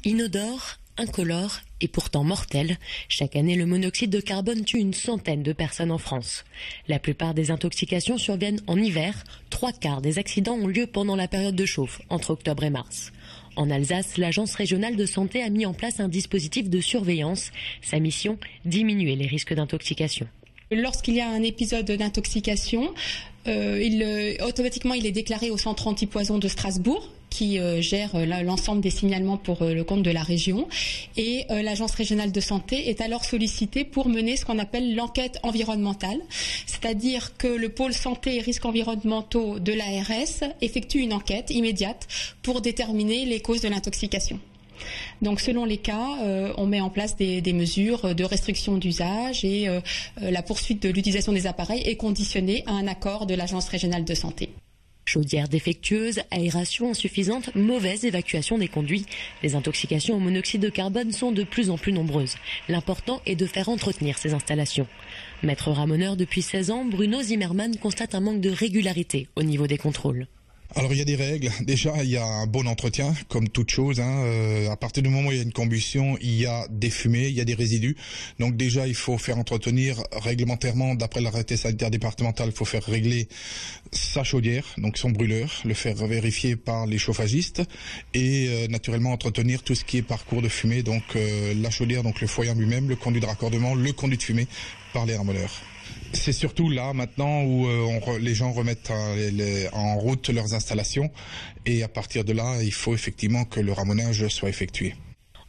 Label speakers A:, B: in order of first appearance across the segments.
A: Inodore, incolore et pourtant mortel, chaque année le monoxyde de carbone tue une centaine de personnes en France. La plupart des intoxications surviennent en hiver, 3/4 des accidents ont lieu pendant la période de chauffe, entre octobre et mars. En Alsace, l'Agence régionale de santé a mis en place un dispositif de surveillance. Sa mission, diminuer les risques d'intoxication.
B: Lorsqu'il y a un épisode d'intoxication, automatiquement il est déclaré au centre antipoison de Strasbourg qui gère l'ensemble des signalements pour le compte de la région, et l'agence régionale de santé est alors sollicitée pour mener ce qu'on appelle l'enquête environnementale, c'est-à-dire que le pôle santé et risques environnementaux de l'ARS effectue une enquête immédiate pour déterminer les causes de l'intoxication. Donc selon les cas, on met en place des mesures de restriction d'usage, et la poursuite de l'utilisation des appareils est conditionnée à un accord de l'agence régionale de santé.
A: Chaudière défectueuse, aération insuffisante, mauvaise évacuation des conduits. Les intoxications au monoxyde de carbone sont de plus en plus nombreuses. L'important est de faire entretenir ces installations. Maître ramoneur depuis 16 ans, Bruno Zimmermann constate un manque de régularité au niveau des contrôles.
C: Alors il y a des règles. Déjà, il y a un bon entretien, comme toute chose. À partir du moment où il y a une combustion, il y a des fumées, il y a des résidus. Donc déjà, il faut faire entretenir réglementairement, d'après l'arrêté sanitaire départemental, il faut faire régler sa chaudière, donc son brûleur, le faire vérifier par les chauffagistes, et naturellement entretenir tout ce qui est parcours de fumée, donc la chaudière, donc le foyer en lui-même, le conduit de raccordement, le conduit de fumée par les ramoneurs. C'est surtout là maintenant où les gens remettent en route leurs installations, et à partir de là, il faut effectivement que le ramonage soit effectué.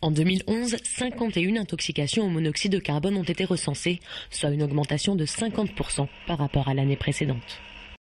A: En 2011, 51 intoxications au monoxyde de carbone ont été recensées, soit une augmentation de 50% par rapport à l'année précédente.